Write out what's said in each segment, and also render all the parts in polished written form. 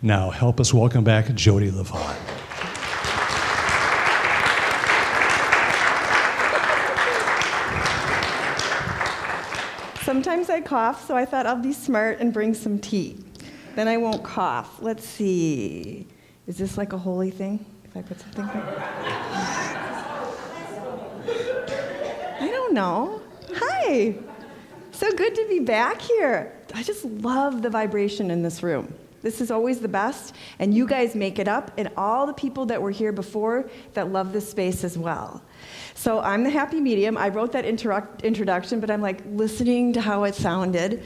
Now, help us welcome back Jodi Livon. Sometimes I cough, so I thought I'll be smart and bring some tea. Then I won't cough. Let's see. Is this like a holy thing? If I put something there? I don't know. Hi. So good to be back here. I just love the vibration in this room. This is always the best, and you guys make it up, and all the people that were here before that love this space as well. So I'm the happy medium. I wrote that introduction, but I'm like listening to how it sounded,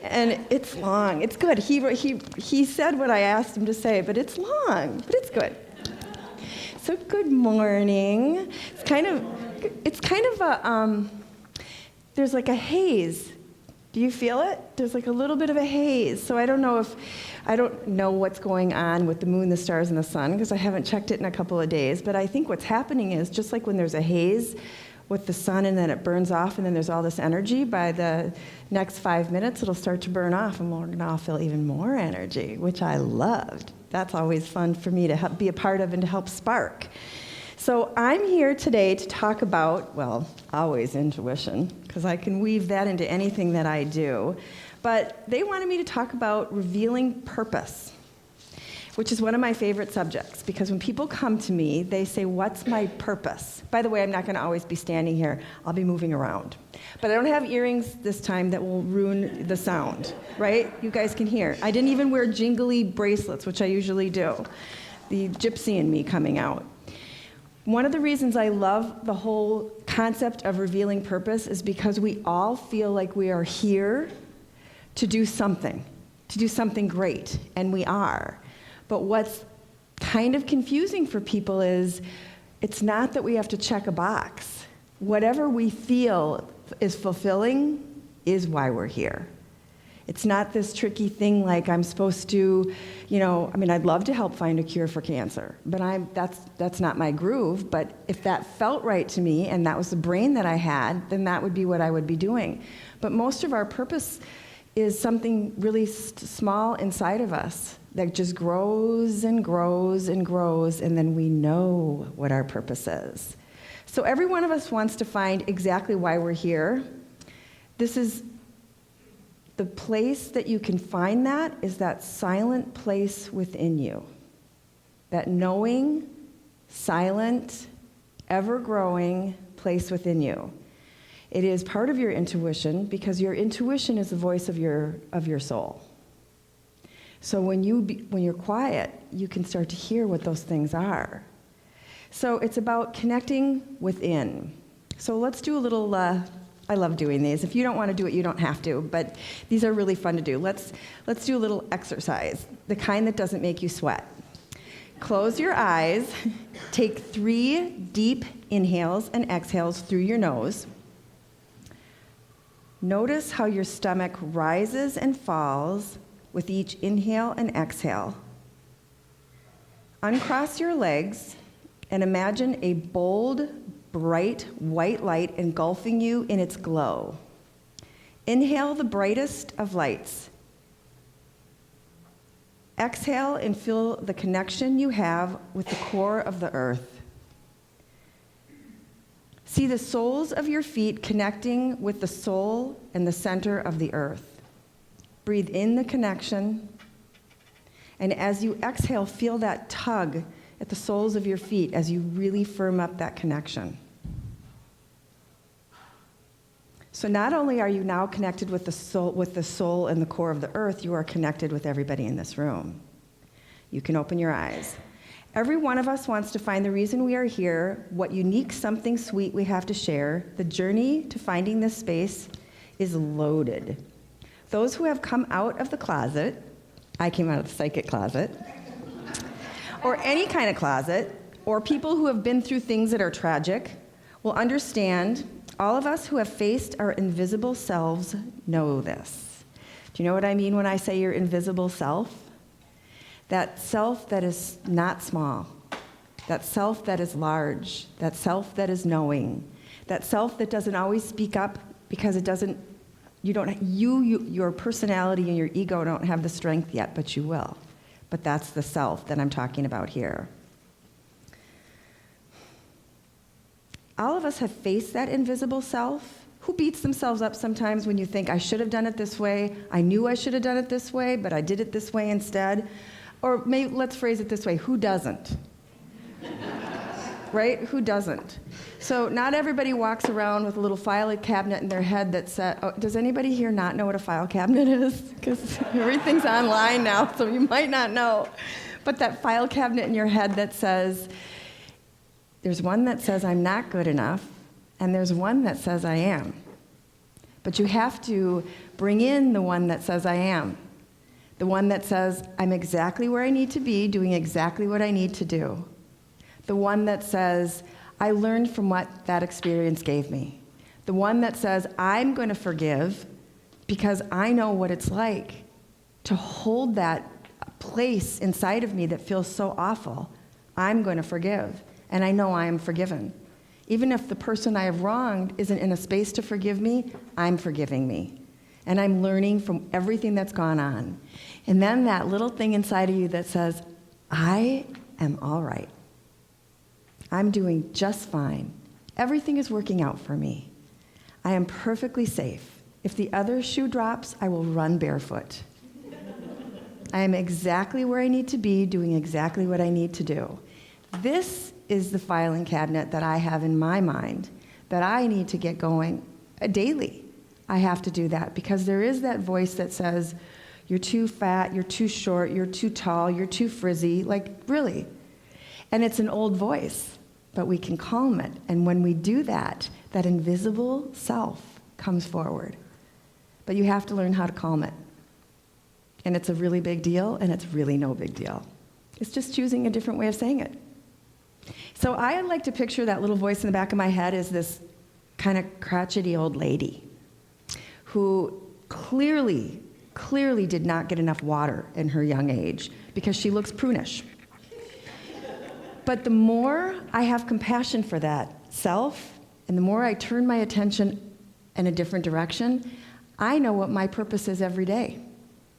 and it's long. It's good. He said what I asked him to say, but it's long, but it's good. So good morning. It's kind of a there's like a haze. Do you feel it? There's like a little bit of a haze. So I don't know what's going on with the moon, the stars, and the sun, because I haven't checked it in a couple of days. But I think what's happening is, just like when there's a haze with the sun and then it burns off and then there's all this energy, by the next 5 minutes it'll start to burn off and we're going to all feel even more energy, which I loved. That's always fun for me to be a part of and to help spark. So I'm here today to talk about, well, always intuition, because I can weave that into anything that I do. But they wanted me to talk about revealing purpose, which is one of my favorite subjects, because when people come to me, they say, what's my purpose? By the way, I'm not going to always be standing here. I'll be moving around. But I don't have earrings this time that will ruin the sound, right? You guys can hear. I didn't even wear jingly bracelets, which I usually do. The gypsy in me coming out. One of the reasons I love the whole concept of revealing purpose is because we all feel like we are here to do something great, and we are. But what's kind of confusing for people is it's not that we have to check a box. Whatever we feel is fulfilling is why we're here. It's not this tricky thing like I'm supposed to, I'd love to help find a cure for cancer, but that's not my groove. But if that felt right to me and that was the brain that I had, then that would be what I would be doing. But most of our purpose is something really small inside of us that just grows and grows and grows, and then we know what our purpose is. So every one of us wants to find exactly why we're here. This is the place that you can find that is that silent place within you. That knowing, silent, ever-growing place within you. It is part of your intuition, because your intuition is the voice of your soul. So when you're quiet, you can start to hear what those things are. So it's about connecting within. So let's do a little, I love doing these. If you don't want to do it, you don't have to, but these are really fun to do. Let's do a little exercise, the kind that doesn't make you sweat. Close your eyes, take 3 deep inhales and exhales through your nose. Notice how your stomach rises and falls with each inhale and exhale. Uncross your legs and imagine a bold, bright white light engulfing you in its glow. Inhale the brightest of lights. Exhale and feel the connection you have with the core of the earth. See the soles of your feet connecting with the soul and the center of the earth. Breathe in the connection, and as you exhale, feel that tug at the soles of your feet as you really firm up that connection. So not only are you now connected with the soul and the core of the earth, you are connected with everybody in this room. You can open your eyes. Every one of us wants to find the reason we are here, what unique something sweet we have to share. The journey to finding this space is loaded. Those who have come out of the closet, I came out of the psychic closet, or any kind of closet, or people who have been through things that are tragic, will understand. All of us who have faced our invisible selves know this. Do you know what I mean when I say your invisible self? That self that is not small, that self that is large, that self that is knowing, that self that doesn't always speak up because your personality and your ego don't have the strength yet, but you will. But that's the self that I'm talking about here. All of us have faced that invisible self. Who beats themselves up sometimes when you think, I should have done it this way, I knew I should have done it this way, but I did it this way instead? Or maybe let's phrase it this way, who doesn't? Right? Who doesn't? So not everybody walks around with a little file cabinet in their head that says, oh, does anybody here not know what a file cabinet is? Because everything's online now, so you might not know. But that file cabinet in your head that says, there's one that says I'm not good enough, and there's one that says I am. But you have to bring in the one that says I am. The one that says I'm exactly where I need to be, doing exactly what I need to do. The one that says I learned from what that experience gave me. The one that says I'm going to forgive because I know what it's like to hold that place inside of me that feels so awful. I'm going to forgive, and I know I am forgiven. Even if the person I have wronged isn't in a space to forgive me, I'm forgiving me. And I'm learning from everything that's gone on. And then that little thing inside of you that says, I am all right. I'm doing just fine. Everything is working out for me. I am perfectly safe. If the other shoe drops, I will run barefoot. I am exactly where I need to be, doing exactly what I need to do. This is the filing cabinet that I have in my mind that I need to get going daily. I have to do that because there is that voice that says, you're too fat, you're too short, you're too tall, you're too frizzy, like really. And it's an old voice, but we can calm it. And when we do that, that invisible self comes forward. But you have to learn how to calm it. And it's a really big deal, and it's really no big deal. It's just choosing a different way of saying it. So I like to picture that little voice in the back of my head as this kind of crotchety old lady who clearly did not get enough water in her young age because she looks prunish. But the more I have compassion for that self, and the more I turn my attention in a different direction, I know what my purpose is every day.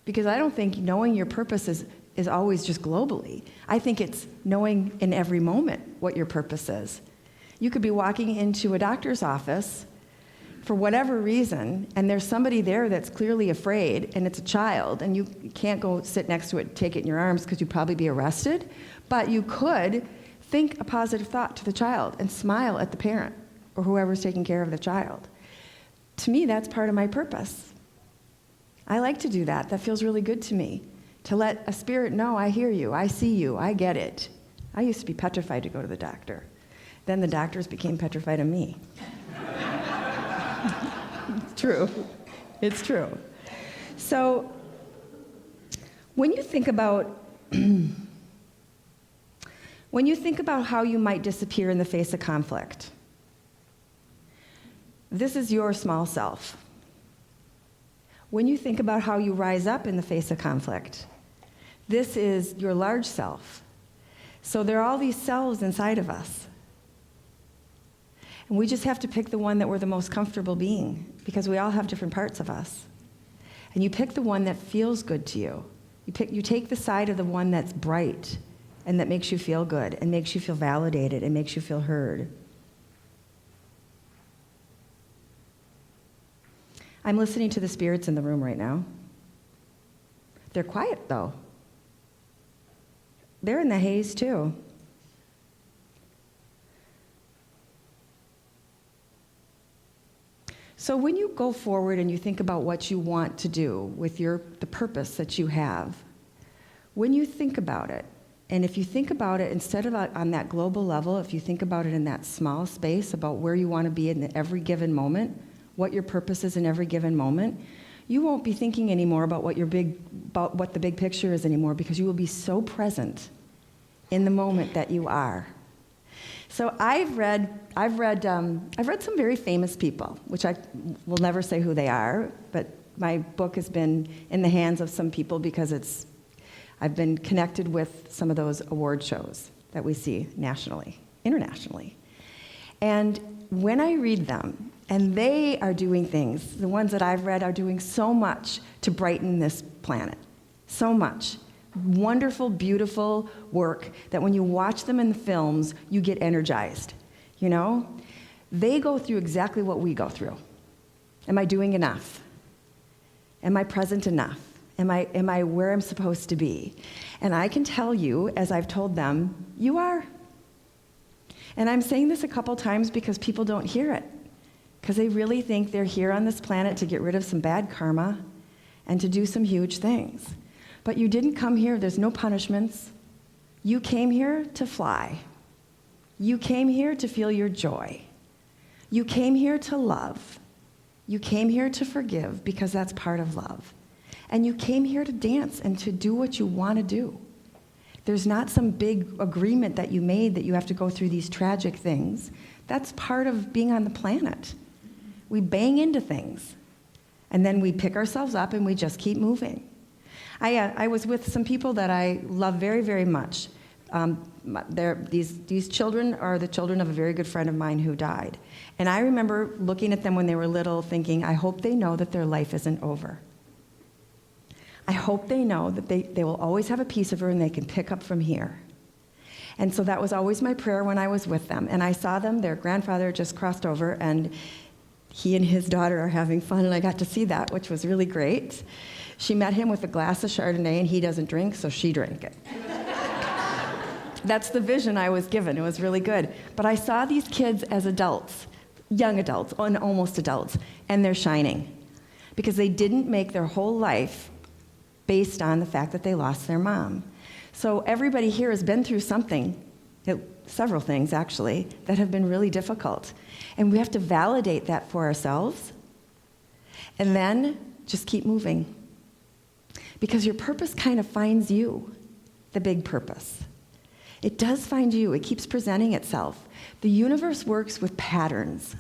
Because I don't think knowing your purpose is always just globally. I think it's knowing in every moment what your purpose is. You could be walking into a doctor's office for whatever reason, and there's somebody there that's clearly afraid, and it's a child, and you can't go sit next to it and take it in your arms because you'd probably be arrested, but you could think a positive thought to the child and smile at the parent or whoever's taking care of the child. To me, that's part of my purpose. I like to do that. That feels really good to me. To let a spirit know, I hear you, I see you, I get it. I used to be petrified to go to the doctor. Then the doctors became petrified of me. It's true. It's true. So when you think about how you might disappear in the face of conflict, this is your small self. When you think about how you rise up in the face of conflict, this is your large self. So there are all these selves inside of us. And we just have to pick the one that we're the most comfortable being, because we all have different parts of us. And you pick the one that feels good to you. You take the side of the one that's bright and that makes you feel good and makes you feel validated and makes you feel heard. I'm listening to the spirits in the room right now. They're quiet, though. They're in the haze, too. So when you go forward and you think about what you want to do with the purpose that you have, when you think about it, and if you think about it instead of on that global level, if you think about it in that small space about where you want to be in every given moment, what your purpose is in every given moment, you won't be thinking anymore about what the big picture is anymore, because you will be so present in the moment that you are. So I've read some very famous people, which I will never say who they are, but my book has been in the hands of some people because I've been connected with some of those award shows that we see nationally, internationally. And when I read them, and they are doing things, the ones that I've read are doing so much to brighten this planet, so much. wonderful, beautiful work that when you watch them in the films, you get energized, you know? They go through exactly what we go through. Am I doing enough? Am I present enough? Am I where I'm supposed to be? And I can tell you, as I've told them, you are. And I'm saying this a couple times because people don't hear it. Because they really think they're here on this planet to get rid of some bad karma and to do some huge things. But you didn't come here, there's no punishments. You came here to fly. You came here to feel your joy. You came here to love. You came here to forgive because that's part of love. And you came here to dance and to do what you want to do. There's not some big agreement that you made that you have to go through these tragic things. That's part of being on the planet. We bang into things, and then we pick ourselves up and we just keep moving. I was with some people that I love very, very much. These children are the children of a very good friend of mine who died. And I remember looking at them when they were little thinking, I hope they know that their life isn't over. I hope they know that they will always have a piece of her and they can pick up from here. And so that was always my prayer when I was with them. And I saw them, their grandfather just crossed over, and he and his daughter are having fun, and I got to see that, which was really great. She met him with a glass of Chardonnay, and he doesn't drink, so she drank it. That's the vision I was given. It was really good. But I saw these kids as adults, young adults, and almost adults, and they're shining. Because they didn't make their whole life based on the fact that they lost their mom. So everybody here has been through something, several things actually, that have been really difficult. And we have to validate that for ourselves, and then just keep moving. Because your purpose kind of finds you, the big purpose. It does find you. It keeps presenting itself. The universe works with patterns.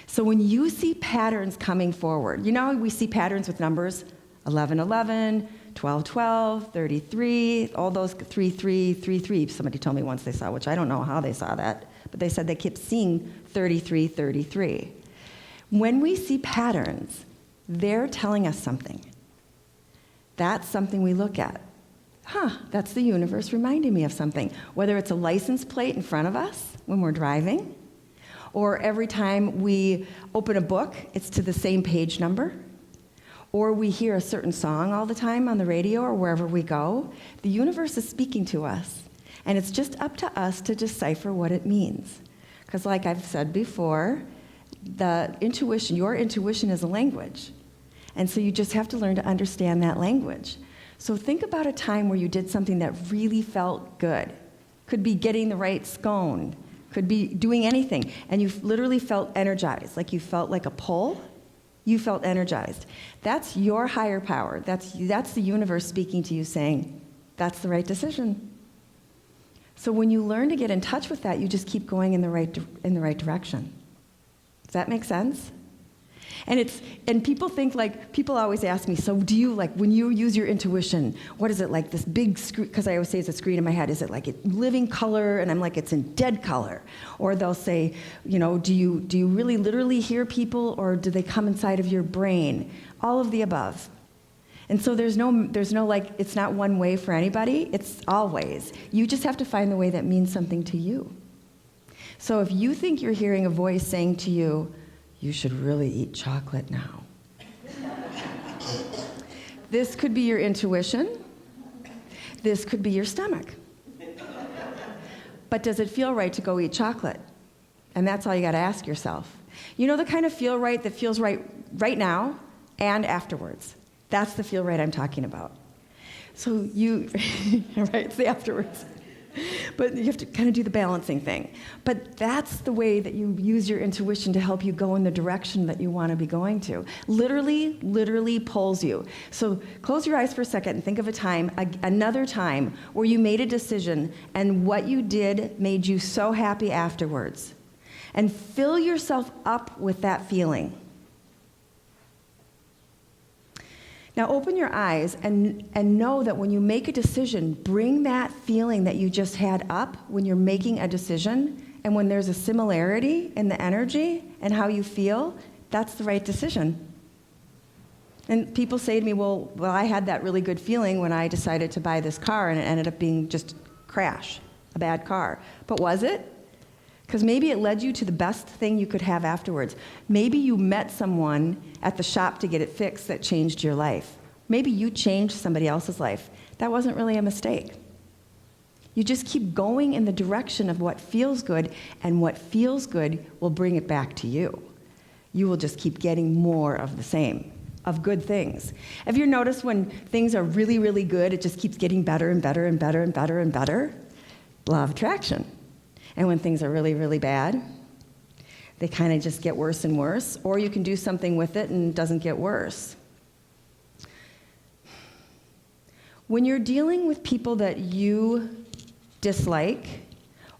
So when you see patterns coming forward, you know we see patterns with numbers, 1111, 1212, 33, all those 3333. Somebody told me once they saw, which I don't know how they saw that, but they said they kept seeing 3333. When we see patterns, they're telling us something. That's something we look at. That's the universe reminding me of something. Whether it's a license plate in front of us when we're driving, or every time we open a book, it's to the same page number, or we hear a certain song all the time on the radio or wherever we go, the universe is speaking to us. And it's just up to us to decipher what it means. Because like I've said before, your intuition is a language. And so you just have to learn to understand that language. So think about a time where you did something that really felt good. Could be getting the right scone, could be doing anything, and you literally felt energized, like you felt like a pull. You felt energized. That's your higher power. That's the universe speaking to you saying, that's the right decision. So when you learn to get in touch with that, you just keep going in the right direction. Does that make sense? And people think, like, people always ask me, so do you, like, when you use your intuition, what is it like, this big screen? Because I always say it's a screen in my head. Is it like a living color? And I'm like, it's in dead color. Or they'll say, you know, do you really literally hear people, or do they come inside of your brain? All of the above. And so there's no like, it's not one way for anybody. It's all ways. You just have to find the way that means something to you. So if you think you're hearing a voice saying to you, you should really eat chocolate now. This could be your intuition. This could be your stomach. But does it feel right to go eat chocolate? And that's all you got to ask yourself. You know the kind of feel right that feels right now and afterwards. That's the feel right I'm talking about. So right, it's the afterwards. But you have to kind of do the balancing thing. But that's the way that you use your intuition to help you go in the direction that you want to be going to. Literally pulls you. So close your eyes for a second and think of a time, another time, where you made a decision and what you did made you so happy afterwards. And fill yourself up with that feeling. Now open your eyes and know that when you make a decision, bring that feeling that you just had up when you're making a decision, and when there's a similarity in the energy and how you feel, that's the right decision. And people say to me, well, I had that really good feeling when I decided to buy this car, and it ended up being just a crash, a bad car. But was it? Because maybe it led you to the best thing you could have afterwards. Maybe you met someone at the shop to get it fixed that changed your life. Maybe you changed somebody else's life. That wasn't really a mistake. You just keep going in the direction of what feels good, and what feels good will bring it back to you. You will just keep getting more of the same, of good things. Have you noticed when things are really, really good, it just keeps getting better and better and better and better and better? Law of attraction. And when things are really, really bad, they kind of just get worse and worse, or you can do something with it and it doesn't get worse. When you're dealing with people that you dislike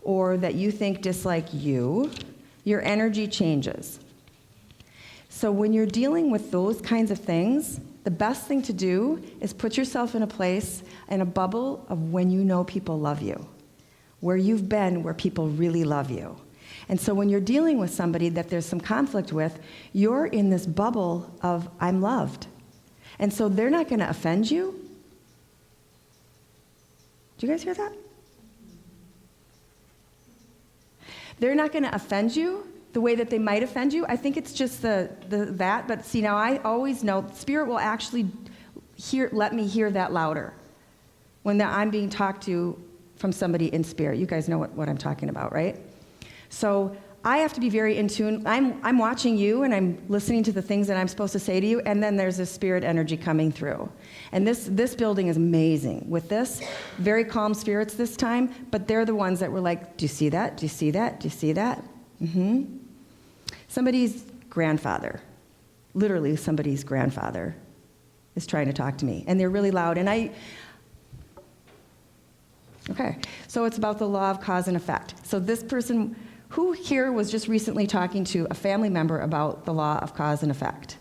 or that you think dislike you, your energy changes. So when you're dealing with those kinds of things, the best thing to do is put yourself in a place, in a bubble of when you know people love you, where you've been, where people really love you. And so when you're dealing with somebody that there's some conflict with, you're in this bubble of, I'm loved. And so they're not going to offend you. Do you guys hear that? They're not going to offend you the way that they might offend you. I think it's just that. But see, now I always know Spirit will actually let me hear that louder when I'm being talked to from somebody in spirit. You guys know what I'm talking about, right? So I have to be very in tune. I'm watching you, and I'm listening to the things that I'm supposed to say to you, and then there's this spirit energy coming through. And this building is amazing. With this, very calm spirits this time, but they're the ones that were like, do you see that? Do you see that? Do you see that? Mm-hmm. Somebody's grandfather, literally somebody's grandfather, is trying to talk to me, and they're really loud, and okay, so it's about the law of cause and effect. So this person, who here was just recently talking to a family member about the law of cause and effect?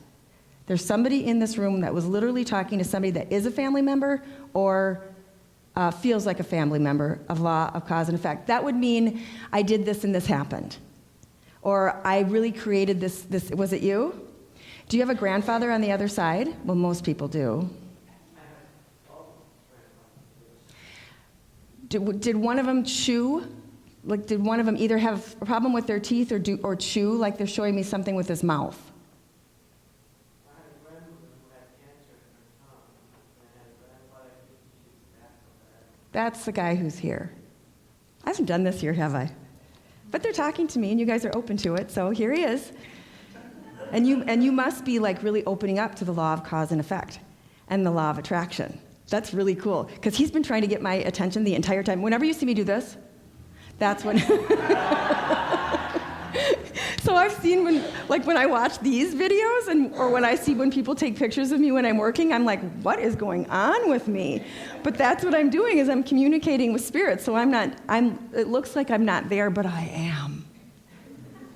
There's somebody in this room that was literally talking to somebody that is a family member or feels like a family member of law of cause and effect. That would mean I did this and this happened. Or I really created this, was it you? Do you have a grandfather on the other side? Well, most people do. Did one of them chew? Like, did one of them either have a problem with their teeth or chew, like they're showing me something with his mouth? That's the guy who's here. I haven't done this here, have I? But they're talking to me, and you guys are open to it, so here he is. And you must be like really opening up to the law of cause and effect and the law of attraction. That's really cool, because he's been trying to get my attention the entire time. Whenever you see me do this, that's when... So I've seen when I watch these videos, or when I see when people take pictures of me when I'm working, I'm like, what is going on with me? But that's what I'm doing, is I'm communicating with spirit. So it looks like I'm not there, but I am.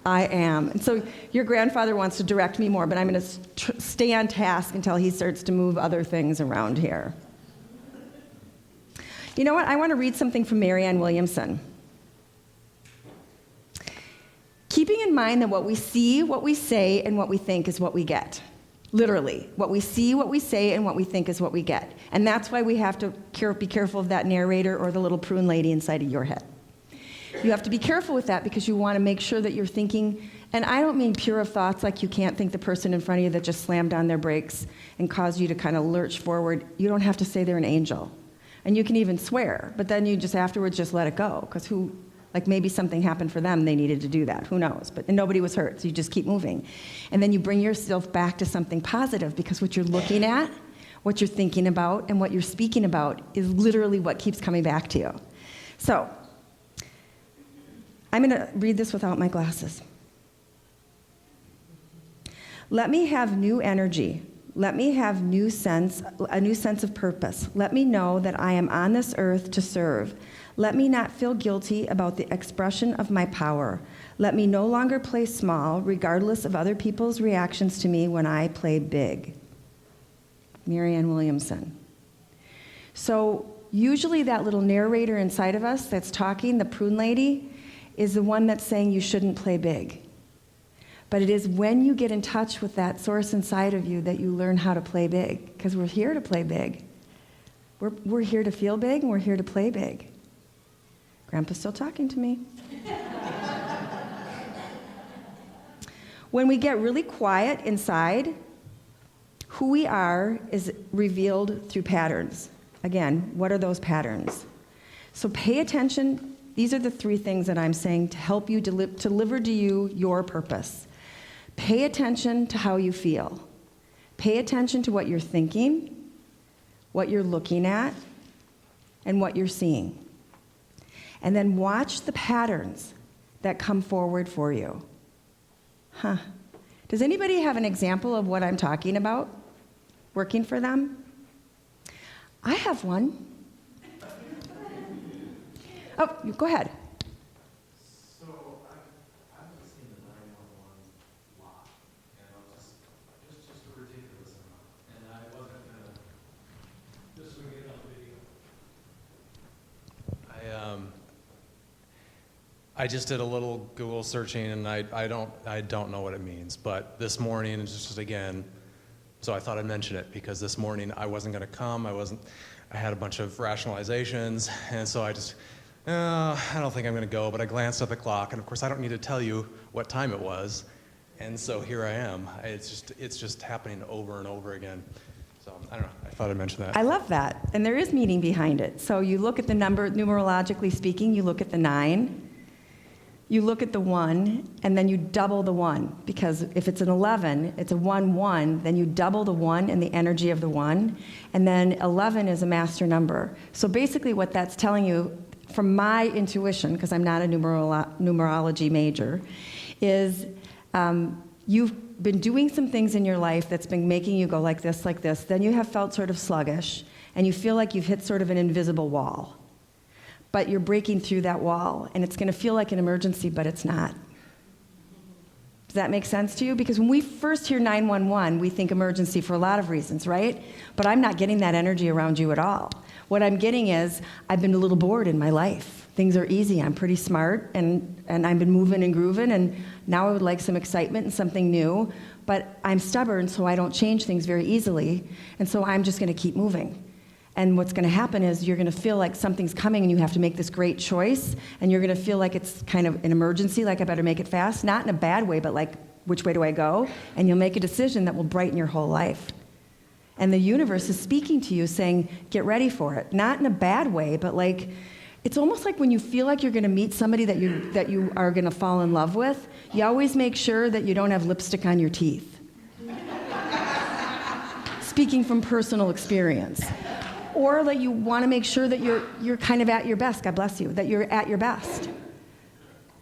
I am. And so your grandfather wants to direct me more, but I'm going to stay on task until he starts to move other things around here. You know what? I want to read something from Marianne Williamson. Keeping in mind that what we see, what we say, and what we think is what we get. Literally. What we see, what we say, and what we think is what we get. And that's why we have to be careful of that narrator or the little prune lady inside of your head. You have to be careful with that, because you want to make sure that you're thinking, and I don't mean pure of thoughts like you can't think the person in front of you that just slammed on their brakes and caused you to kind of lurch forward. You don't have to say they're an angel. And you can even swear, but then you just afterwards just let it go, because maybe something happened for them, they needed to do that, who knows, and nobody was hurt, so you just keep moving. And then you bring yourself back to something positive, because what you're looking at, what you're thinking about, and what you're speaking about is literally what keeps coming back to you. So, I'm going to read this without my glasses. Let me have new energy. Let me have a new sense of purpose. Let me know that I am on this earth to serve. Let me not feel guilty about the expression of my power. Let me no longer play small, regardless of other people's reactions to me when I play big. Marianne Williamson. So usually that little narrator inside of us that's talking, the prune lady, is the one that's saying you shouldn't play big. But it is when you get in touch with that source inside of you that you learn how to play big, because we're here to play big. We're here to feel big, and we're here to play big. Grandpa's still talking to me. When we get really quiet inside, who we are is revealed through patterns. Again, what are those patterns? So pay attention. These are the 3 things that I'm saying to help you deliver to you your purpose. Pay attention to how you feel. Pay attention to what you're thinking, what you're looking at, and what you're seeing. And then watch the patterns that come forward for you. Does anybody have an example of what I'm talking about working for them? I have one. Oh, go ahead. So I've been seeing the 911 lot, and I was just a ridiculous amount, and I wasn't gonna. This will get on video. I just did a little Google searching, and I don't know what it means, but this morning, just again, so I thought I'd mention it, because this morning I wasn't gonna come, I had a bunch of rationalizations, and so I just, I don't think I'm gonna go, but I glanced at the clock, and of course I don't need to tell you what time it was, and so here I am. It's just happening over and over again. So I don't know, I thought I'd mention that. I love that, and there is meaning behind it. So you look at the number, numerologically speaking, you look at the 9, you look at the 1, and then you double the 1, because if it's an 11, it's a 1-1, then you double the 1 and the energy of the 1, and then 11 is a master number. So basically what that's telling you, from my intuition, because I'm not a numerology major, is you've been doing some things in your life that's been making you go like this, then you have felt sort of sluggish, and you feel like you've hit sort of an invisible wall. But you're breaking through that wall, and it's going to feel like an emergency, but it's not. Does that make sense to you? Because when we first hear 911, we think emergency for a lot of reasons, right? But I'm not getting that energy around you at all. What I'm getting is, I've been a little bored in my life. Things are easy. I'm pretty smart, and I've been moving and grooving, and now I would like some excitement and something new. But I'm stubborn, so I don't change things very easily, and so I'm just going to keep moving. And what's going to happen is you're going to feel like something's coming and you have to make this great choice, and you're going to feel like it's kind of an emergency, like I better make it fast, not in a bad way, but like, which way do I go? And you'll make a decision that will brighten your whole life. And the universe is speaking to you saying, get ready for it. Not in a bad way, but like, it's almost like when you feel like you're going to meet somebody that you are going to fall in love with, you always make sure that you don't have lipstick on your teeth. Speaking from personal experience. Or that you want to make sure that you're kind of at your best, God bless you, that you're at your best.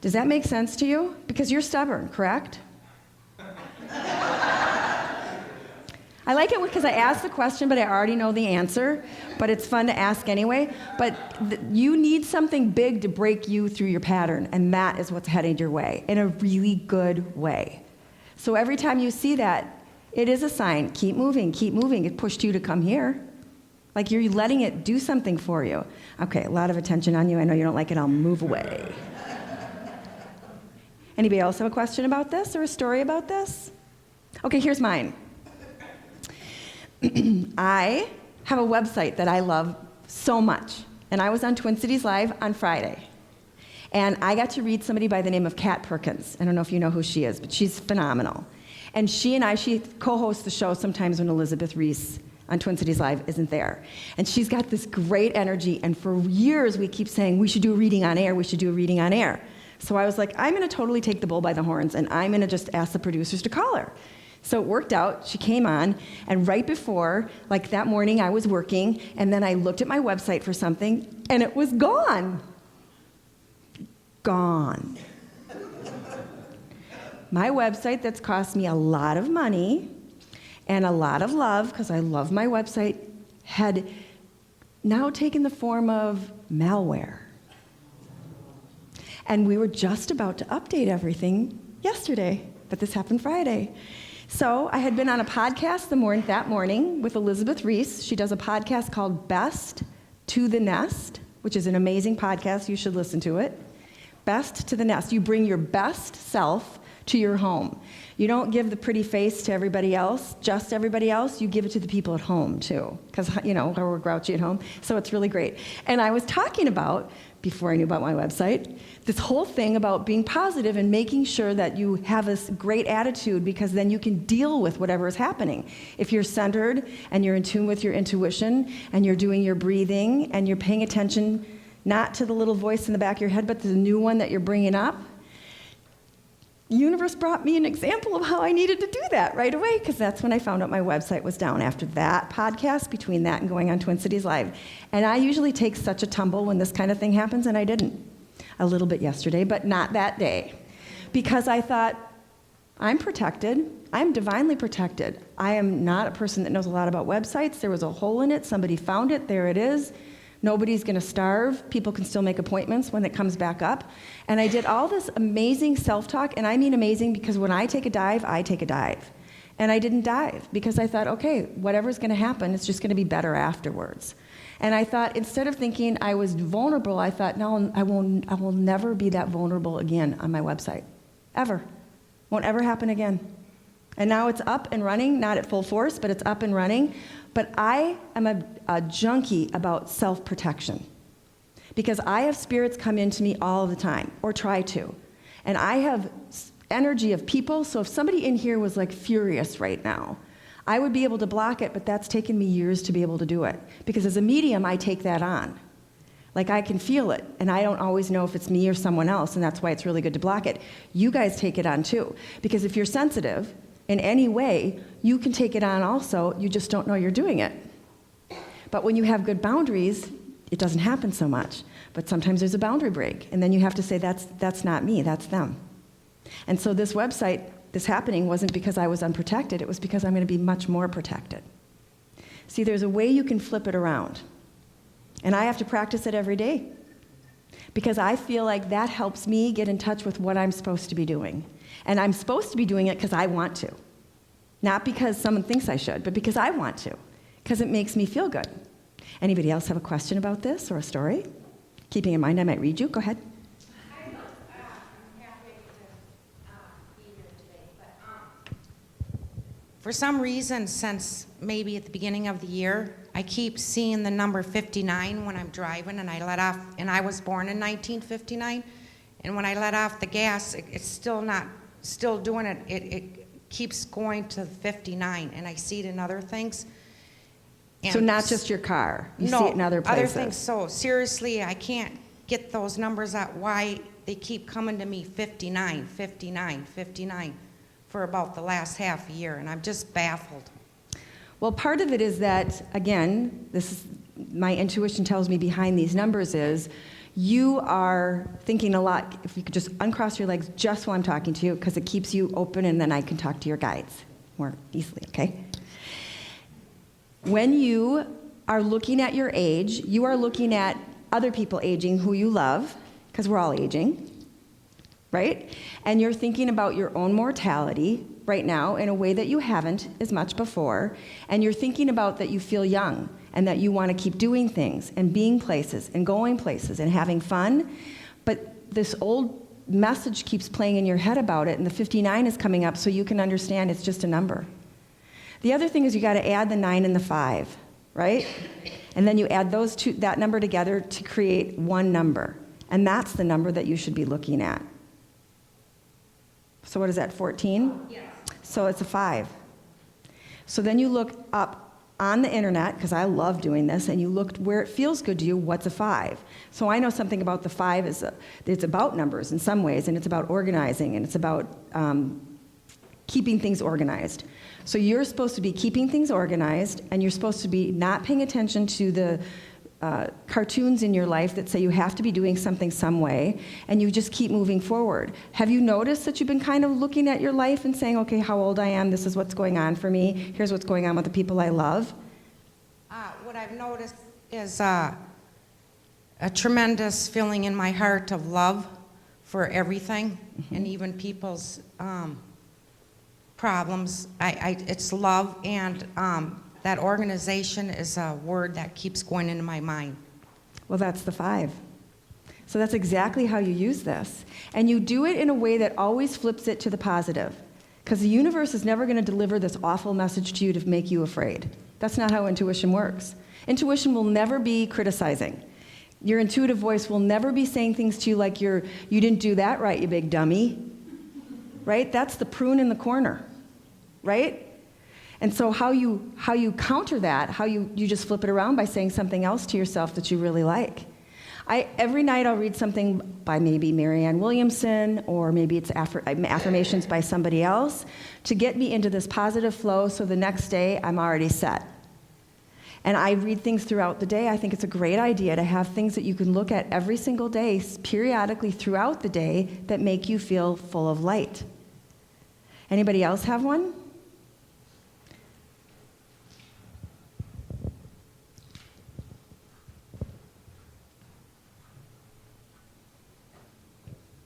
Does that make sense to you? Because you're stubborn, correct? I like it because I asked the question, but I already know the answer, but it's fun to ask anyway. But you need something big to break you through your pattern, and that is what's headed your way, in a really good way. So every time you see that, it is a sign. Keep moving, keep moving. It pushed you to come here. Like you're letting it do something for you. Okay, a lot of attention on you. I know you don't like it. I'll move away. Anybody else have a question about this or a story about this? Okay, here's mine. I have a website that I love so much. And I was on Twin Cities Live on Friday. And I got to read somebody by the name of Kat Perkins. I don't know if you know who she is, but she's phenomenal. And she co-hosts the show sometimes when Elizabeth Reese on Twin Cities Live isn't there. And she's got this great energy, and for years we keep saying, we should do a reading on air, we should do a reading on air. So I was like, I'm gonna totally take the bull by the horns, and I'm gonna just ask the producers to call her. So it worked out, she came on, and right before, like that morning I was working, and then I looked at my website for something, and it was gone. Gone. My website that's cost me a lot of money, and a lot of love, because I love my website, had now taken the form of malware. And we were just about to update everything yesterday, but this happened Friday. So I had been on a podcast that morning with Elizabeth Reese. She does a podcast called Best to the Nest, which is an amazing podcast. You should listen to it. Best to the Nest. You bring your best self to your home. You don't give the pretty face to everybody else, just everybody else. You give it to the people at home, too, because, we're grouchy at home. So it's really great. And I was talking about, before I knew about my website, this whole thing about being positive and making sure that you have this great attitude, because then you can deal with whatever is happening. If you're centered and you're in tune with your intuition and you're doing your breathing and you're paying attention not to the little voice in the back of your head, but to the new one that you're bringing up, the universe brought me an example of how I needed to do that right away, because that's when I found out my website was down after that podcast, between that and going on Twin Cities Live. And I usually take such a tumble when this kind of thing happens, and I didn't. A little bit yesterday, but not that day. Because I thought, I'm protected. I'm divinely protected. I am not a person that knows a lot about websites. There was a hole in it. Somebody found it. There it is. Nobody's going to starve. People can still make appointments when it comes back up. And I did all this amazing self-talk, and I mean amazing because when I take a dive, I take a dive. And I didn't dive because I thought, okay, whatever's going to happen, it's just going to be better afterwards. And I thought, instead of thinking I was vulnerable, I thought, no, I will never be that vulnerable again on my website. Ever. Won't ever happen again. And now it's up and running, not at full force, but it's up and running. But I am a junkie about self-protection, because I have spirits come into me all the time, or try to. And I have energy of people, so if somebody in here was like furious right now, I would be able to block it, but that's taken me years to be able to do it. Because as a medium, I take that on. Like, I can feel it, and I don't always know if it's me or someone else, and that's why it's really good to block it. You guys take it on too, because if you're sensitive in any way, you can take it on also, you just don't know you're doing it. But when you have good boundaries, it doesn't happen so much. But sometimes there's a boundary break, and then you have to say, that's not me, that's them. And so this website, this happening wasn't because I was unprotected, it was because I'm going to be much more protected. See, there's a way you can flip it around. And I have to practice it every day, because I feel like that helps me get in touch with what I'm supposed to be doing. And I'm supposed to be doing it because I want to. Not because someone thinks I should, but because I want to, because it makes me feel good. Anybody else have a question about this or a story? Keeping in mind I might read you. Go ahead. I'm happy to be here today, but for some reason, since maybe at the beginning of the year, I keep seeing the number 59 when I'm driving, and I let off, and I was born in 1959, and when I let off the gas, it's still doing it. It keeps going to 59, and I see it in other things. And So not just your car. You no, see it in other places. other things. So seriously, I can't get those numbers out. Why they keep coming to me 59, 59, 59 for about the last half a year, and I'm just baffled. Well, part of it is that, again, this is my intuition tells me behind these numbers is you are thinking a lot. If you could just uncross your legs just while I'm talking to you, because it keeps you open, and then I can talk to your guides more easily, okay? When you are looking at your age, you are looking at other people aging who you love, because we're all aging, right? And you're thinking about your own mortality right now in a way that you haven't as much before, and you're thinking about that you feel young and that you want to keep doing things and being places and going places and having fun, but this old message keeps playing in your head about it, and the 59 is coming up so you can understand it's just a number. The other thing is you got to add the 9 and the 5, right? And then you add those two, that number together to create one number, and that's the number that you should be looking at. So what is that, 14? Yes. So it's a 5. So then you look up on the internet, because I love doing this, and you look where it feels good to you, what's a 5? So I know something about the 5 is it's about numbers in some ways, and it's about organizing, and it's about keeping things organized. So you're supposed to be keeping things organized, and you're supposed to be not paying attention to the cartoons in your life that say you have to be doing something some way, and you just keep moving forward. Have you noticed that you've been kind of looking at your life and saying, okay, how old I am, this is what's going on for me, here's what's going on with the people I love? What I've noticed is a tremendous feeling in my heart of love for everything, and even people's problems. It's love, and that organization is a word that keeps going into my mind. Well, that's the 5. So that's exactly how you use this. And you do it in a way that always flips it to the positive. Because the universe is never going to deliver this awful message to you to make you afraid. That's not how intuition works. Intuition will never be criticizing. Your intuitive voice will never be saying things to you like you didn't do that right, you big dummy. Right? That's the prune in the corner. Right? And so how you counter that, how you just flip it around by saying something else to yourself that you really like. Every night I'll read something by maybe Marianne Williamson, or maybe it's affirmations by somebody else, to get me into this positive flow so the next day I'm already set. And I read things throughout the day. I think it's a great idea to have things that you can look at every single day, periodically throughout the day, that make you feel full of light. Anybody else have one?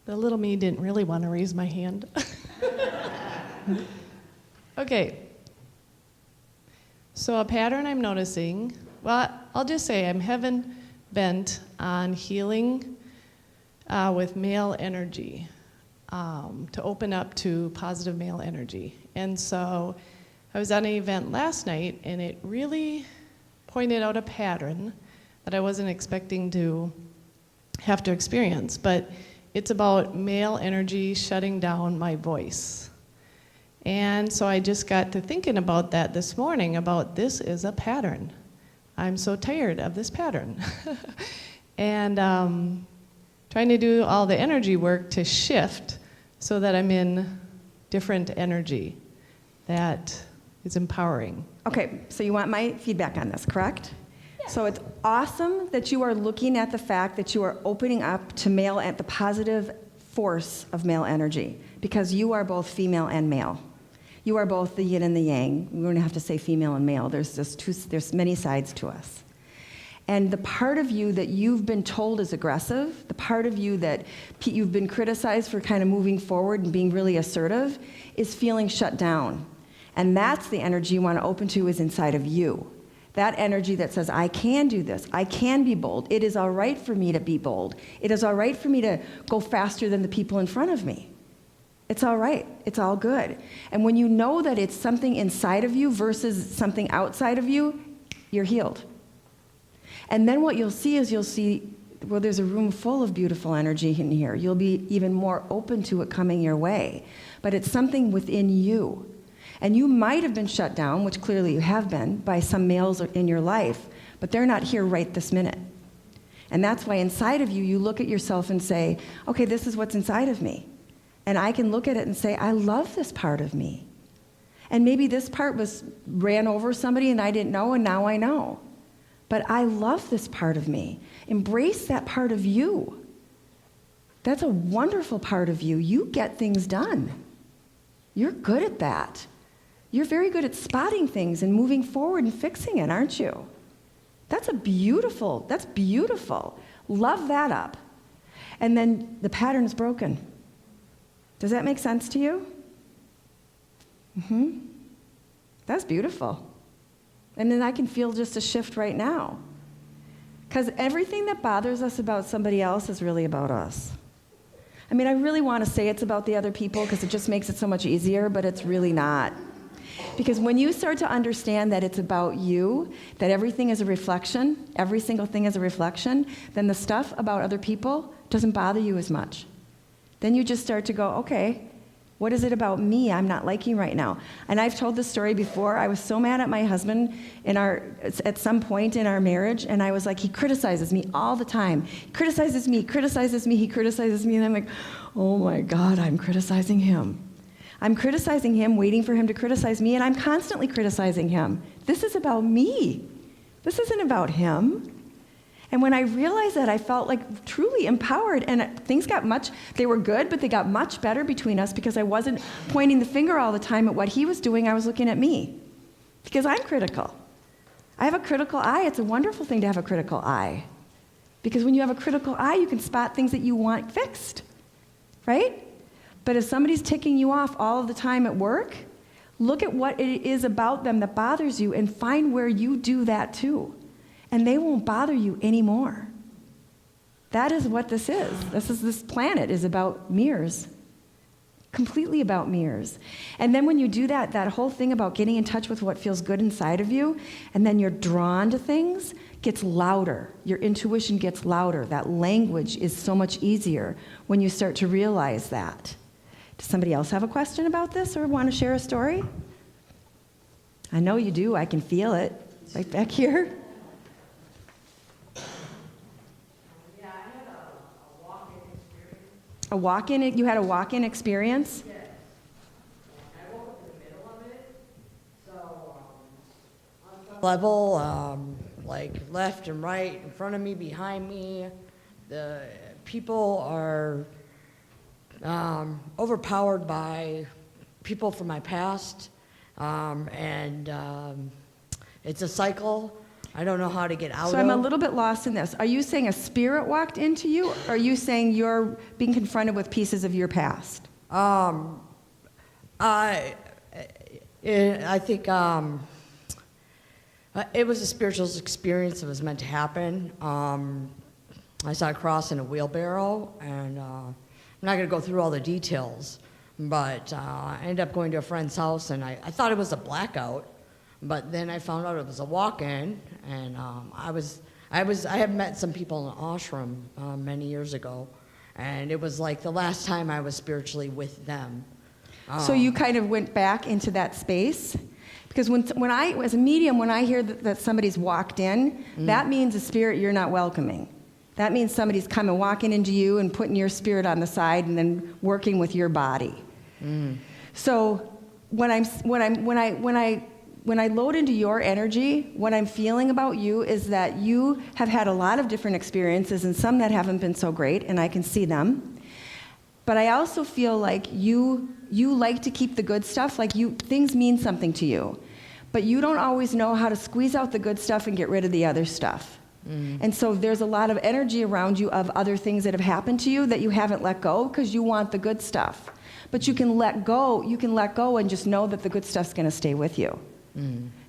The little me didn't really want to raise my hand. Okay. So a pattern I'm noticing, well, I'll just say I'm heaven bent on healing with male energy, to open up to positive male energy. And so I was at an event last night, and it really pointed out a pattern that I wasn't expecting to have to experience. But it's about male energy shutting down my voice. And so I just got to thinking about that this morning, about this is a pattern. I'm so tired of this pattern. And trying to do all the energy work to shift so that I'm in different energy that is empowering. Okay, so you want my feedback on this, correct? So it's awesome that you are looking at the fact that you are opening up to male, at the positive force of male energy, because you are both female and male. You are both the yin and the yang. We don't have to say female and male. There's many sides to us. And the part of you that you've been told is aggressive, the part of you that you've been criticized for kind of moving forward and being really assertive, is feeling shut down. And that's the energy you want to open to, is inside of you. That energy that says, I can do this. I can be bold. It is all right for me to be bold. It is all right for me to go faster than the people in front of me. It's all right. It's all good. And when you know that it's something inside of you versus something outside of you, you're healed. And then what you'll see is well, there's a room full of beautiful energy in here. You'll be even more open to it coming your way. But it's something within you. And you might have been shut down, which clearly you have been, by some males in your life, but they're not here right this minute. And that's why inside of you, you look at yourself and say, okay, this is what's inside of me. And I can look at it and say, I love this part of me. And maybe this part ran over somebody and I didn't know, and now I know. But I love this part of me. Embrace that part of you. That's a wonderful part of you. You get things done. You're good at that. You're very good at spotting things and moving forward and fixing it, aren't you? That's beautiful. Love that up. And then the pattern's broken. Does that make sense to you? Mm-hmm. That's beautiful. And then I can feel just a shift right now. Because everything that bothers us about somebody else is really about us. I mean, I really want to say it's about the other people because it just makes it so much easier, but it's really not. Because when you start to understand that it's about you, that everything is a reflection, every single thing is a reflection, then the stuff about other people doesn't bother you as much. Then you just start to go, okay, what is it about me I'm not liking right now? And I've told this story before. I was so mad at my husband at some point in our marriage, and I was like, he criticizes me all the time. He criticizes me, he criticizes me, and I'm like, oh my God, I'm criticizing him. I'm criticizing him, waiting for him to criticize me, and I'm constantly criticizing him. This is about me. This isn't about him. And when I realized that, I felt like truly empowered, and things they were good, but they got much better between us because I wasn't pointing the finger all the time at what he was doing. I was looking at me because I'm critical. I have a critical eye. It's a wonderful thing to have a critical eye because when you have a critical eye, you can spot things that you want fixed, right? But if somebody's ticking you off all of the time at work, look at what it is about them that bothers you and find where you do that too. And they won't bother you anymore. That is what this is. This planet is about mirrors. Completely about mirrors. And then when you do that whole thing about getting in touch with what feels good inside of you, and then you're drawn to things, gets louder. Your intuition gets louder. That language is so much easier when you start to realize that. Does somebody else have a question about this or want to share a story? I know you do. I can feel it right back here. Yeah, I had a walk-in experience. A walk-in? You had a walk-in experience? Yes. I woke up in the middle of it. So, on some level, like left and right, in front of me, behind me, the people are overpowered by people from my past. It's a cycle. I don't know how to get out of it. So I'm a little bit lost in this. Are you saying a spirit walked into you, or are you saying you're being confronted with pieces of your past? I think it was a spiritual experience that was meant to happen. I saw a cross in a wheelbarrow, and I'm not going to go through all the details, but I ended up going to a friend's house, and I thought it was a blackout, but then I found out it was a walk-in, and I had met some people in an ashram many years ago, and it was like the last time I was spiritually with them. So you kind of went back into that space? Because when I, as a medium, when I hear that somebody's walked in, that means a spirit you're not welcoming. That means somebody's coming, walking into you and putting your spirit on the side and then working with your body. So when I load into your energy, what I'm feeling about you is that you have had a lot of different experiences and some that haven't been so great, and I can see them. But I also feel like you like to keep the good stuff, like things mean something to you. But you don't always know how to squeeze out the good stuff and get rid of the other stuff. And so there's a lot of energy around you of other things that have happened to you that you haven't let go because you want the good stuff. But you can let go and just know that the good stuff's going to stay with you.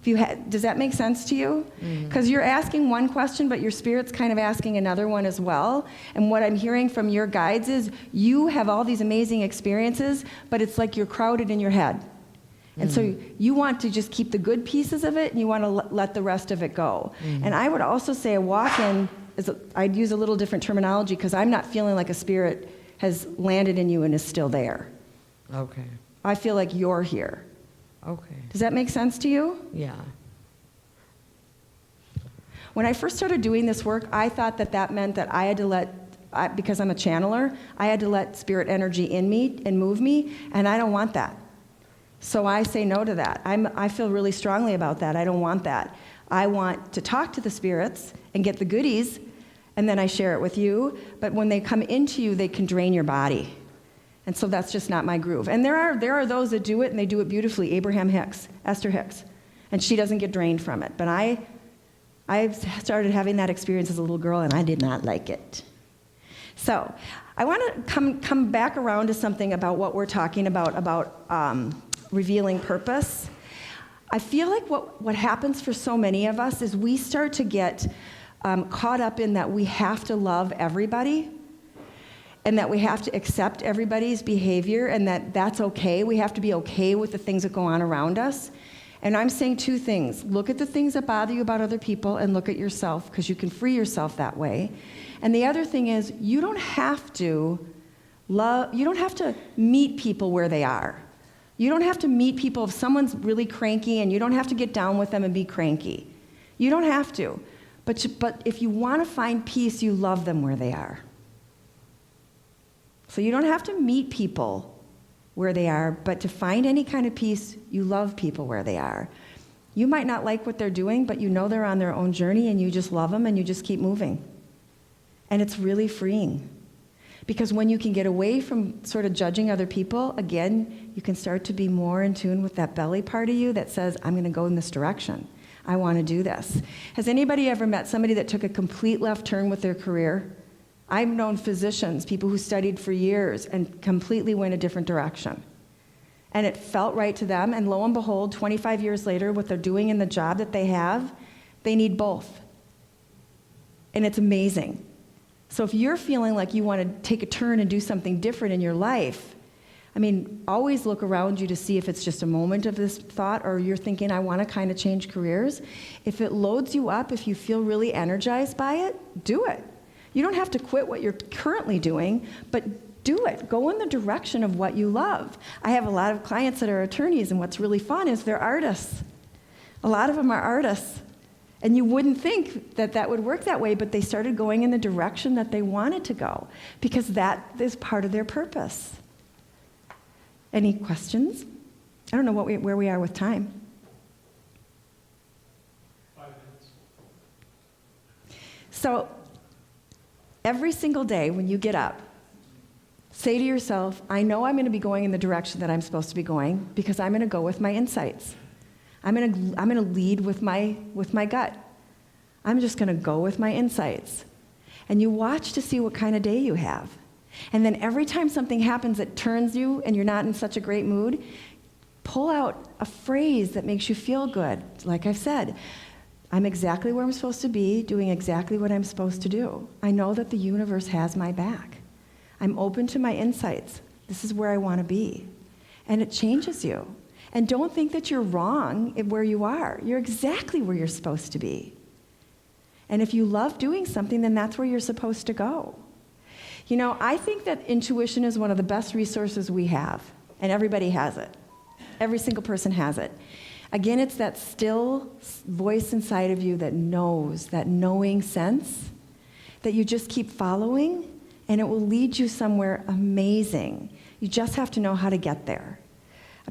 Does that make sense to you? Because you're asking one question, but your spirit's kind of asking another one as well. And what I'm hearing from your guides is you have all these amazing experiences, but it's like you're crowded in your head. And so you want to just keep the good pieces of it, and you want to let the rest of it go. And I would also say a walk-in, I'd use a little different terminology because I'm not feeling like a spirit has landed in you and is still there. Okay. I feel like you're here. Okay. Does that make sense to you? Yeah. When I first started doing this work, I thought that meant that I had to because I'm a channeler, I had to let spirit energy in me and move me, and I don't want that. So I say no to that. I feel really strongly about that. I don't want that. I want to talk to the spirits and get the goodies, and then I share it with you. But when they come into you, they can drain your body. And so that's just not my groove. And there are those that do it, and they do it beautifully. Esther Hicks. And she doesn't get drained from it. But I've started having that experience as a little girl, and I did not like it. So I want to come back around to something about what we're talking about revealing purpose. I feel like what happens for so many of us is we start to get caught up in that we have to love everybody and that we have to accept everybody's behavior and that's okay. We have to be okay with the things that go on around us. And I'm saying two things. Look at the things that bother you about other people and look at yourself because you can free yourself that way. And the other thing is you don't have to meet people where they are. You don't have to meet people if someone's really cranky and you don't have to get down with them and be cranky. You don't have to. But if you want to find peace, you love them where they are. So you don't have to meet people where they are, but to find any kind of peace, you love people where they are. You might not like what they're doing, but you know they're on their own journey and you just love them and you just keep moving. And it's really freeing. Because when you can get away from sort of judging other people, again, you can start to be more in tune with that belly part of you that says, I'm going to go in this direction. I want to do this. Has anybody ever met somebody that took a complete left turn with their career? I've known physicians, people who studied for years and completely went a different direction. And it felt right to them, and lo and behold, 25 years later, what they're doing in the job that they have, they need both. And it's amazing. So if you're feeling like you want to take a turn and do something different in your life, I mean, always look around you to see if it's just a moment of this thought or you're thinking, I want to kind of change careers. If it loads you up, if you feel really energized by it, do it. You don't have to quit what you're currently doing, but do it. Go in the direction of what you love. I have a lot of clients that are attorneys, and what's really fun is they're artists. A lot of them are artists. And you wouldn't think that that would work that way, but they started going in the direction that they wanted to go because that is part of their purpose. Any questions? I don't know where we are with time. 5 minutes. So every single day when you get up, say to yourself, I know I'm going to be going in the direction that I'm supposed to be going because I'm going to go with my insights. I'm going to lead with my gut. I'm just going to go with my insights. And you watch to see what kind of day you have. And then every time something happens that turns you and you're not in such a great mood, pull out a phrase that makes you feel good. Like I've said, I'm exactly where I'm supposed to be, doing exactly what I'm supposed to do. I know that the universe has my back. I'm open to my insights. This is where I want to be. And it changes you. And don't think that you're wrong where you are. You're exactly where you're supposed to be. And if you love doing something, then that's where you're supposed to go. You know, I think that intuition is one of the best resources we have, and everybody has it. Every single person has it. Again, it's that still voice inside of you that knows, that knowing sense, that you just keep following, and it will lead you somewhere amazing. You just have to know how to get there.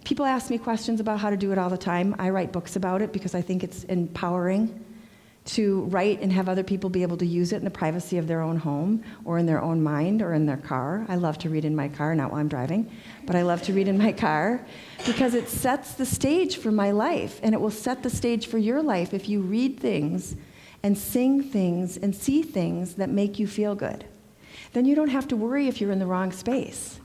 People ask me questions about how to do it all the time. I write books about it because I think it's empowering to write and have other people be able to use it in the privacy of their own home or in their own mind or in their car. I love to read in my car, not while I'm driving, but I love to read in my car because it sets the stage for my life, and it will set the stage for your life if you read things and sing things and see things that make you feel good. Then you don't have to worry if you're in the wrong space.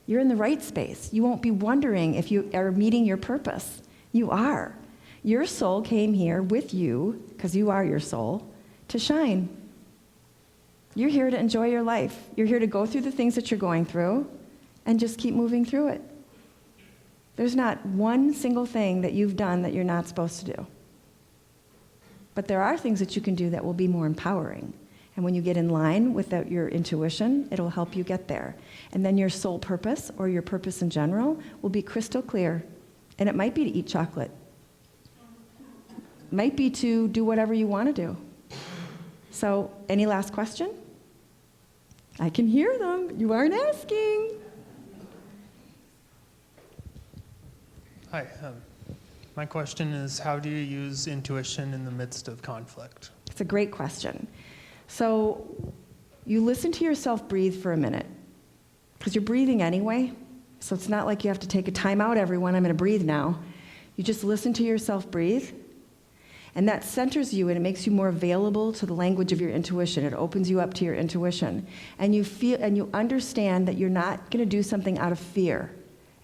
You're in the right space. You won't be wondering if you are meeting your purpose. You are. Your soul came here with you, because you are your soul, to shine. You're here to enjoy your life. You're here to go through the things that you're going through and just keep moving through it. There's not one single thing that you've done that you're not supposed to do. But there are things that you can do that will be more empowering. And when you get in line with your intuition, it'll help you get there. And then your soul purpose, or your purpose in general, will be crystal clear. And it might be to eat chocolate. It might be to do whatever you want to do. So, any last question? I can hear them. You aren't asking. Hi. My question is, how do you use intuition in the midst of conflict? It's a great question. So you listen to yourself breathe for a minute, because you're breathing anyway. So it's not like you have to take a time out, everyone. I'm going to breathe now. You just listen to yourself breathe, and that centers you, and it makes you more available to the language of your intuition. It opens you up to your intuition, and you feel and you understand that you're not going to do something out of fear,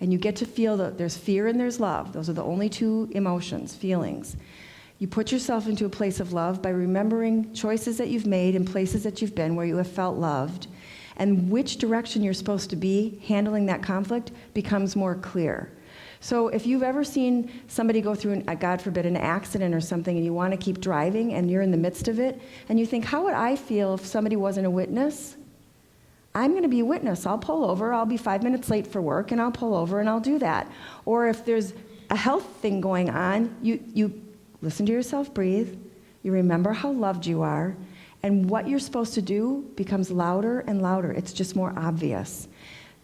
and you get to feel that there's fear and there's love. Those are the only two emotions, feelings. You put yourself into a place of love by remembering choices that you've made and places that you've been where you have felt loved, and which direction you're supposed to be handling that conflict becomes more clear. So if you've ever seen somebody go through, God forbid, an accident or something, and you want to keep driving and you're in the midst of it, and you think, how would I feel if somebody wasn't a witness? I'm going to be a witness. I'll pull over. I'll be 5 minutes late for work, and I'll pull over and I'll do that. Or if there's a health thing going on, you listen to yourself breathe, you remember how loved you are, and what you're supposed to do becomes louder and louder. It's just more obvious.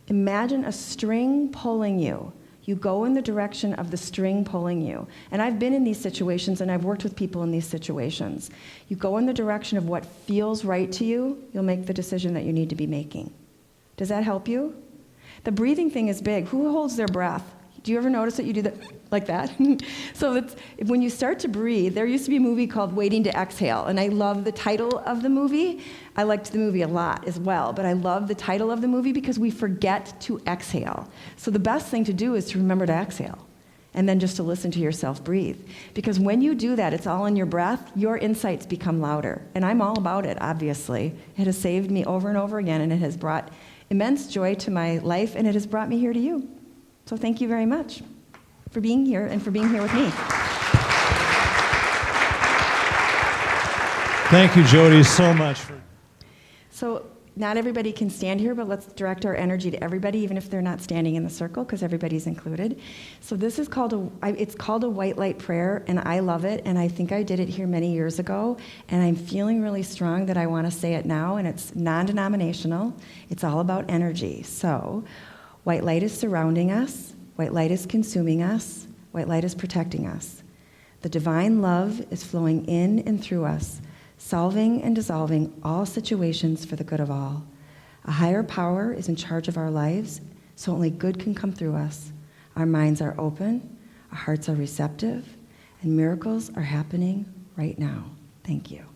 Imagine a string pulling you. You go in the direction of the string pulling you. And I've been in these situations, and I've worked with people in these situations. You go in the direction of what feels right to you, you'll make the decision that you need to be making. Does that help you? The breathing thing is big. Who holds their breath? Do you ever notice that you do that like that? So when you start to breathe, there used to be a movie called Waiting to Exhale, and I love the title of the movie. I liked the movie a lot as well, but I love the title of the movie because we forget to exhale. So the best thing to do is to remember to exhale. and then just to listen to yourself breathe. Because when you do that, it's all in your breath, your insights become louder. And I'm all about it, obviously. It has saved me over and over again, and it has brought immense joy to my life, and it has brought me here to you. So thank you very much for being here and for being here with me. Thank you, Jodi, so much. So not everybody can stand here, but let's direct our energy to everybody, even if they're not standing in the circle, because everybody's included. So this is called it's called a white light prayer, and I love it, and I think I did it here many years ago, and I'm feeling really strong that I want to say it now, and it's non-denominational. It's all about energy. So white light is surrounding us. White light is consuming us. White light is protecting us. The divine love is flowing in and through us, solving and dissolving all situations for the good of all. A higher power is in charge of our lives, so only good can come through us. Our minds are open, our hearts are receptive, and miracles are happening right now. Thank you.